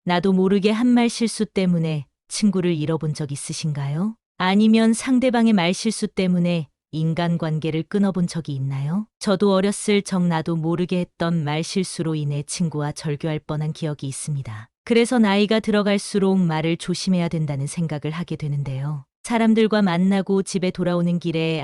나도 모르게 한 말 실수 때문에 친구를 잃어본 적 있으신가요? 아니면 상대방의 말 실수 때문에 인간관계를 끊어본 적이 있나요? 저도 어렸을 적 나도 모르게 했던 말 실수로 인해 친구와 절교할 뻔한 기억이 있습니다. 그래서 나이가 들어갈수록 말을 조심해야 된다는 생각을 하게 되는데요. 사람들과 만나고 집에 돌아오는 길에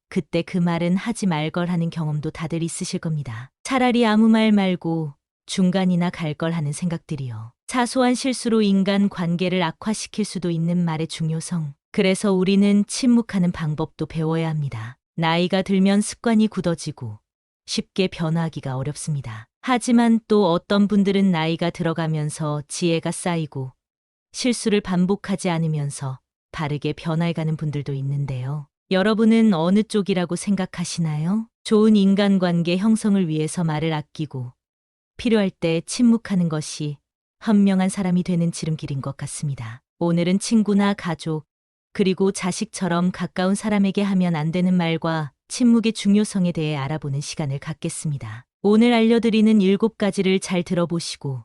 그때 그 말은 하지 말걸 하는 경험도 다들 있으실 겁니다. 차라리 아무 말 말고 중간이나 갈 걸 하는 생각들이요. 사소한 실수로 인간 관계를 악화시킬 수도 있는 말의 중요성. 그래서 우리는 침묵하는 방법도 배워야 합니다. 나이가 들면 습관이 굳어지고 쉽게 변화하기가 어렵습니다. 하지만 또 어떤 분들은 나이가 들어가면서 지혜가 쌓이고 실수를 반복하지 않으면서 바르게 변화해가는 분들도 있는데요. 여러분은 어느 쪽이라고 생각하시나요? 좋은 인간관계 형성을 위해서 말을 아끼고 필요할 때 침묵하는 것이 현명한 사람이 되는 지름길인 것 같습니다. 오늘은 친구나 가족, 그리고 자식처럼 가까운 사람에게 하면 안 되는 말과 침묵의 중요성에 대해 알아보는 시간을 갖겠습니다. 오늘 알려드리는 7가지를 잘 들어보시고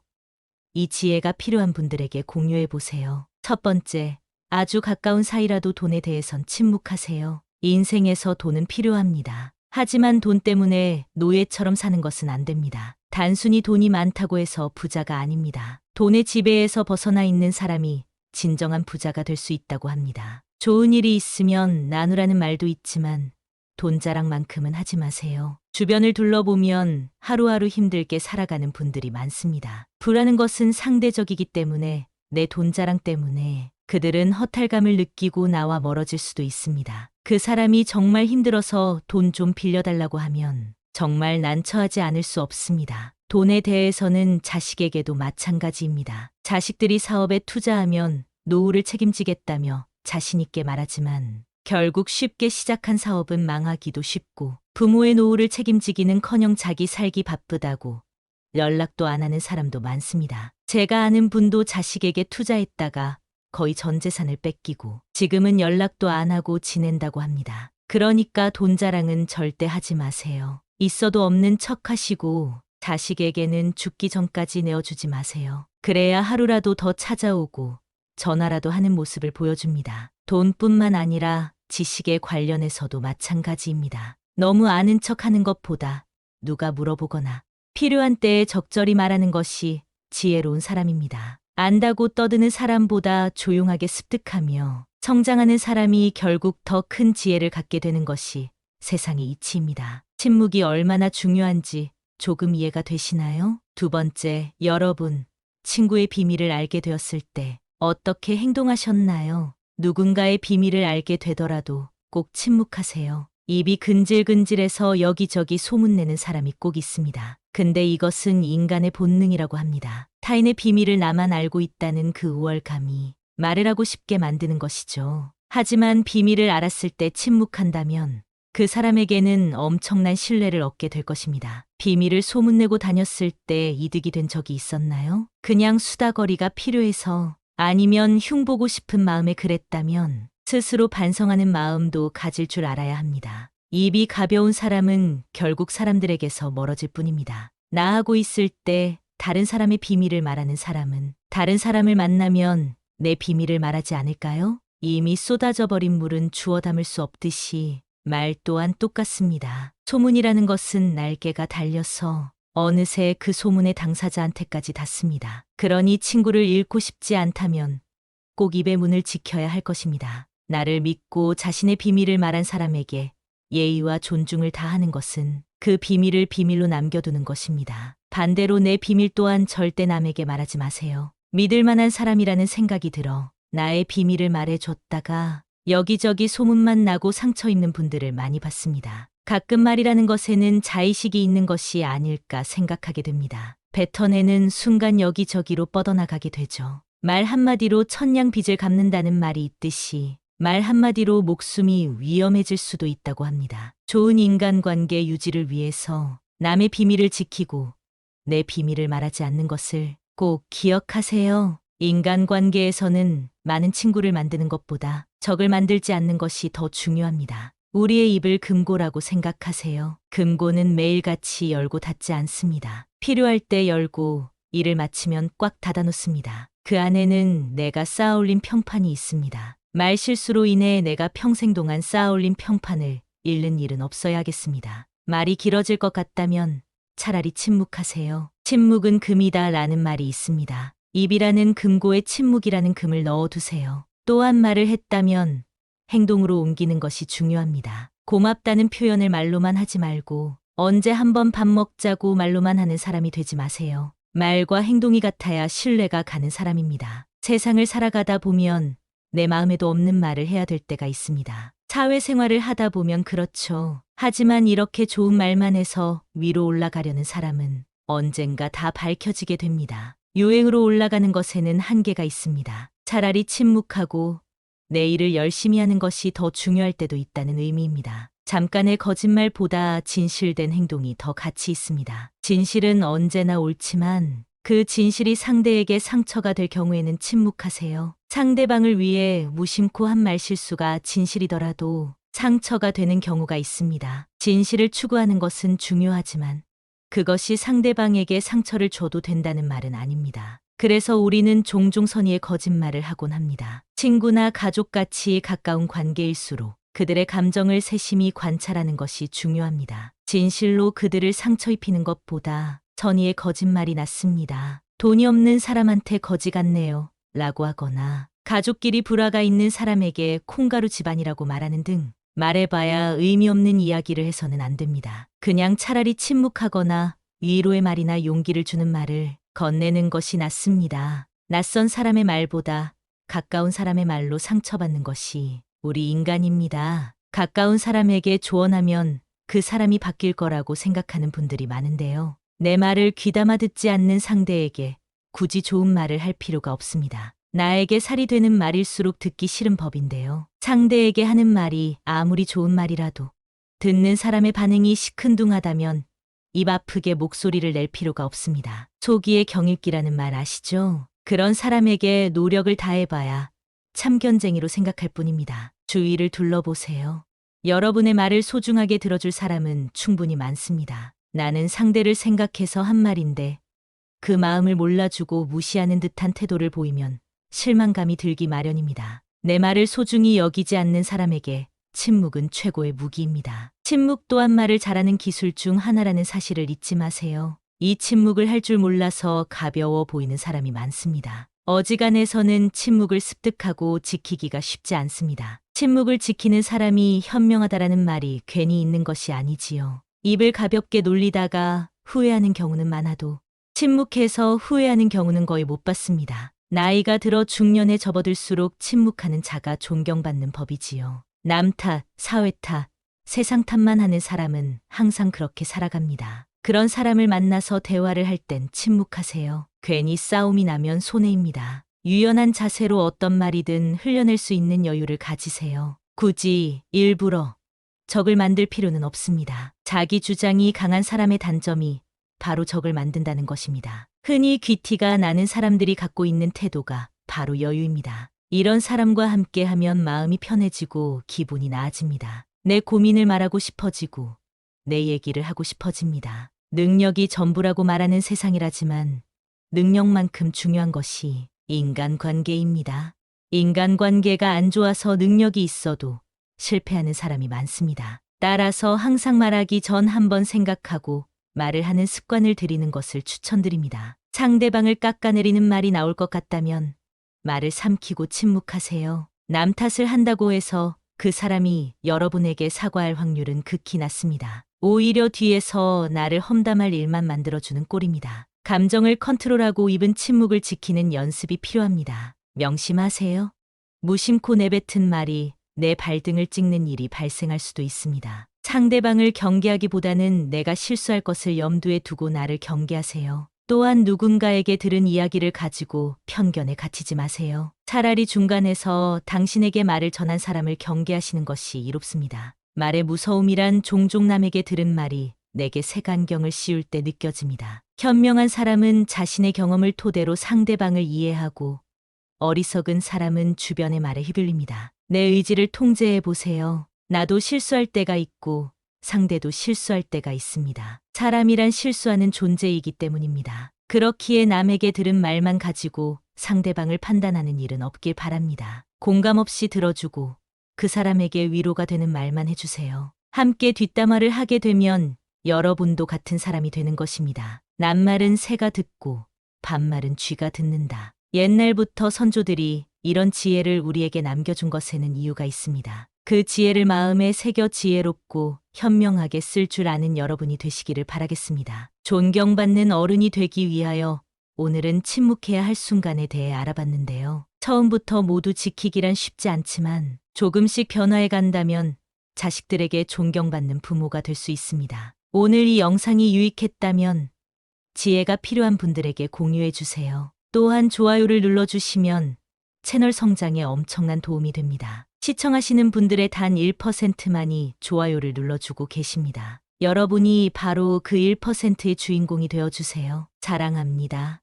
이 지혜가 필요한 분들에게 공유해 보세요. 첫 번째, 아주 가까운 사이라도 돈에 대해선 침묵하세요. 인생에서 돈은 필요합니다. 하지만 돈 때문에 노예처럼 사는 것은 안 됩니다. 단순히 돈이 많다고 해서 부자가 아닙니다. 돈의 지배에서 벗어나 있는 사람이 진정한 부자가 될 수 있다고 합니다. 좋은 일이 있으면 나누라는 말도 있지만 돈 자랑만큼은 하지 마세요. 주변을 둘러보면 하루하루 힘들게 살아가는 분들이 많습니다. 부라는 것은 상대적이기 때문에 내 돈 자랑 때문에 그들은 허탈감을 느끼고 나와 멀어질 수도 있습니다. 그 사람이 정말 힘들어서 돈 좀 빌려달라고 하면 정말 난처하지 않을 수 없습니다. 돈에 대해서는 자식에게도 마찬가지입니다. 자식들이 사업에 투자하면 노후를 책임지겠다며 자신있게 말하지만 결국 쉽게 시작한 사업은 망하기도 쉽고 부모의 노후를 책임지기는커녕 자기 살기 바쁘다고 연락도 안 하는 사람도 많습니다. 제가 아는 분도 자식에게 투자했다가 거의 전 재산을 뺏기고 지금은 연락도 안 하고 지낸다고 합니다. 그러니까 돈 자랑은 절대 하지 마세요. 있어도 없는 척 하시고 자식에게는 죽기 전까지 내어주지 마세요. 그래야 하루라도 더 찾아오고 전화라도 하는 모습을 보여줍니다. 돈뿐만 아니라 지식에 관련해서도 마찬가지입니다. 너무 아는 척 하는 것보다 누가 물어보거나 필요한 때에 적절히 말하는 것이 지혜로운 사람입니다. 안다고 떠드는 사람보다 조용하게 습득하며 성장하는 사람이 결국 더 큰 지혜를 갖게 되는 것이 세상의 이치입니다. 침묵이 얼마나 중요한지 조금 이해가 되시나요? 두 번째, 여러분, 친구의 비밀을 알게 되었을 때 어떻게 행동하셨나요? 누군가의 비밀을 알게 되더라도 꼭 침묵하세요. 입이 근질근질해서 여기저기 소문내는 사람이 꼭 있습니다. 근데 이것은 인간의 본능이라고 합니다. 타인의 비밀을 나만 알고 있다는 그 우월감이 말을 하고 싶게 만드는 것이죠. 하지만 비밀을 알았을 때 침묵한다면 그 사람에게는 엄청난 신뢰를 얻게 될 것입니다. 비밀을 소문내고 다녔을 때 이득이 된 적이 있었나요? 그냥 수다거리가 필요해서 아니면 흉보고 싶은 마음에 그랬다면 스스로 반성하는 마음도 가질 줄 알아야 합니다. 입이 가벼운 사람은 결국 사람들에게서 멀어질 뿐입니다. 나하고 있을 때 다른 사람의 비밀을 말하는 사람은 다른 사람을 만나면 내 비밀을 말하지 않을까요? 이미 쏟아져 버린 물은 주워 담을 수 없듯이 말 또한 똑같습니다. 소문이라는 것은 날개가 달려서 어느새 그 소문의 당사자한테까지 닿습니다. 그러니 친구를 잃고 싶지 않다면 꼭 입의 문을 지켜야 할 것입니다. 나를 믿고 자신의 비밀을 말한 사람에게 예의와 존중을 다하는 것은 그 비밀을 비밀로 남겨두는 것입니다. 반대로 내 비밀 또한 절대 남에게 말하지 마세요. 믿을 만한 사람이라는 생각이 들어 나의 비밀을 말해줬다가 여기저기 소문만 나고 상처 입는 분들을 많이 봤습니다. 가끔 말이라는 것에는 자의식이 있는 것이 아닐까 생각하게 됩니다. 뱉어내는 순간 여기저기로 뻗어나가게 되죠. 말 한마디로 천냥 빚을 갚는다는 말이 있듯이 말 한마디로 목숨이 위험해질 수도 있다고 합니다. 좋은 인간관계 유지를 위해서 남의 비밀을 지키고 내 비밀을 말하지 않는 것을 꼭 기억하세요. 인간관계에서는 많은 친구를 만드는 것보다 적을 만들지 않는 것이 더 중요합니다. 우리의 입을 금고라고 생각하세요. 금고는 매일같이 열고 닫지 않습니다. 필요할 때 열고 일을 마치면 꽉 닫아놓습니다. 그 안에는 내가 쌓아올린 평판이 있습니다. 말실수로 인해 내가 평생 동안 쌓아올린 평판을 잃는 일은 없어야겠습니다. 말이 길어질 것 같다면 차라리 침묵하세요. 침묵은 금이다 라는 말이 있습니다. 입이라는 금고에 침묵이라는 금을 넣어두세요. 또한 말을 했다면 행동으로 옮기는 것이 중요합니다. 고맙다는 표현을 말로만 하지 말고 언제 한번 밥 먹자고 말로만 하는 사람이 되지 마세요. 말과 행동이 같아야 신뢰가 가는 사람입니다. 세상을 살아가다 보면 내 마음에도 없는 말을 해야 될 때가 있습니다. 사회생활을 하다 보면 그렇죠. 하지만 이렇게 좋은 말만 해서 위로 올라가려는 사람은 언젠가 다 밝혀지게 됩니다. 유행으로 올라가는 것에는 한계가 있습니다. 차라리 침묵하고 내 일을 열심히 하는 것이 더 중요할 때도 있다는 의미입니다. 잠깐의 거짓말보다 진실된 행동이 더 가치 있습니다. 진실은 언제나 옳지만 그 진실이 상대에게 상처가 될 경우에는 침묵하세요. 상대방을 위해 무심코 한 말실수가 진실이더라도 상처가 되는 경우가 있습니다. 진실을 추구하는 것은 중요하지만 그것이 상대방에게 상처를 줘도 된다는 말은 아닙니다. 그래서 우리는 종종 선의의 거짓말을 하곤 합니다. 친구나 가족같이 가까운 관계일수록 그들의 감정을 세심히 관찰하는 것이 중요합니다. 진실로 그들을 상처 입히는 것보다 선의의 거짓말이 낫습니다. 돈이 없는 사람한테 거지 같네요 라고 하거나 가족끼리 불화가 있는 사람에게 콩가루 집안이라고 말하는 등 말해봐야 의미 없는 이야기를 해서는 안 됩니다. 그냥 차라리 침묵하거나 위로의 말이나 용기를 주는 말을 건네는 것이 낫습니다. 낯선 사람의 말보다 가까운 사람의 말로 상처받는 것이 우리 인간입니다. 가까운 사람에게 조언하면 그 사람이 바뀔 거라고 생각하는 분들이 많은데요. 내 말을 귀담아 듣지 않는 상대에게 굳이 좋은 말을 할 필요가 없습니다. 나에게 살이 되는 말일수록 듣기 싫은 법인데요. 상대에게 하는 말이 아무리 좋은 말이라도 듣는 사람의 반응이 시큰둥하다면 입 아프게 목소리를 낼 필요가 없습니다. 소기의 경읽기라는 말 아시죠? 그런 사람에게 노력을 다해봐야 참견쟁이로 생각할 뿐입니다. 주위를 둘러보세요. 여러분의 말을 소중하게 들어줄 사람은 충분히 많습니다. 나는 상대를 생각해서 한 말인데 그 마음을 몰라주고 무시하는 듯한 태도를 보이면 실망감이 들기 마련입니다. 내 말을 소중히 여기지 않는 사람에게 침묵은 최고의 무기입니다. 침묵 또한 말을 잘하는 기술 중 하나라는 사실을 잊지 마세요. 이 침묵을 할 줄 몰라서 가벼워 보이는 사람이 많습니다. 어지간해서는 침묵을 습득하고 지키기가 쉽지 않습니다. 침묵을 지키는 사람이 현명하다라는 말이 괜히 있는 것이 아니지요. 입을 가볍게 놀리다가 후회하는 경우는 많아도 침묵해서 후회하는 경우는 거의 못 봤습니다. 나이가 들어 중년에 접어들수록 침묵하는 자가 존경받는 법이지요. 남 탓, 사회 탓, 세상 탓만 하는 사람은 항상 그렇게 살아갑니다. 그런 사람을 만나서 대화를 할 땐 침묵하세요. 괜히 싸움이 나면 손해입니다. 유연한 자세로 어떤 말이든 흘려낼 수 있는 여유를 가지세요. 굳이 일부러 적을 만들 필요는 없습니다. 자기 주장이 강한 사람의 단점이 바로 적을 만든다는 것입니다. 흔히 귀티가 나는 사람들이 갖고 있는 태도가 바로 여유입니다. 이런 사람과 함께하면 마음이 편해지고 기분이 나아집니다. 내 고민을 말하고 싶어지고 내 얘기를 하고 싶어집니다. 능력이 전부라고 말하는 세상이라지만 능력만큼 중요한 것이 인간관계입니다. 인간관계가 안 좋아서 능력이 있어도 실패하는 사람이 많습니다. 따라서 항상 말하기 전 한번 생각하고 말을 하는 습관을 들이는 것을 추천드립니다. 상대방을 깎아내리는 말이 나올 것 같다면 말을 삼키고 침묵하세요. 남 탓을 한다고 해서 그 사람이 여러분에게 사과할 확률은 극히 낮습니다. 오히려 뒤에서 나를 험담할 일만 만들어주는 꼴입니다. 감정을 컨트롤하고 입은 침묵을 지키는 연습이 필요합니다. 명심하세요. 무심코 내뱉은 말이 내 발등을 찍는 일이 발생할 수도 있습니다. 상대방을 경계하기보다는 내가 실수할 것을 염두에 두고 나를 경계하세요. 또한 누군가에게 들은 이야기를 가지고 편견에 갇히지 마세요. 차라리 중간에서 당신에게 말을 전한 사람을 경계하시는 것이 이롭습니다. 말의 무서움이란 종종 남에게 들은 말이 내게 색안경을 씌울 때 느껴집니다. 현명한 사람은 자신의 경험을 토대로 상대방을 이해하고 어리석은 사람은 주변의 말에 휘둘립니다. 내 의지를 통제해 보세요. 나도 실수할 때가 있고 상대도 실수할 때가 있습니다. 사람이란 실수하는 존재이기 때문입니다. 그렇기에 남에게 들은 말만 가지고 상대방을 판단하는 일은 없길 바랍니다. 공감 없이 들어주고 그 사람에게 위로가 되는 말만 해주세요. 함께 뒷담화를 하게 되면 여러분도 같은 사람이 되는 것입니다. 낱말은 새가 듣고 반말은 쥐가 듣는다. 옛날부터 선조들이 이런 지혜를 우리에게 남겨준 것에는 이유가 있습니다. 그 지혜를 마음에 새겨 지혜롭고 현명하게 쓸 줄 아는 여러분이 되시기를 바라겠습니다. 존경받는 어른이 되기 위하여 오늘은 침묵해야 할 순간에 대해 알아봤는데요. 처음부터 모두 지키기란 쉽지 않지만 조금씩 변화해 간다면 자식들에게 존경받는 부모가 될 수 있습니다. 오늘 이 영상이 유익했다면 지혜가 필요한 분들에게 공유해 주세요. 또한 좋아요를 눌러주시면 채널 성장에 엄청난 도움이 됩니다. 시청하시는 분들의 단 1%만이 좋아요를 눌러주고 계십니다. 여러분이 바로 그 1%의 주인공이 되어주세요. 사랑합니다.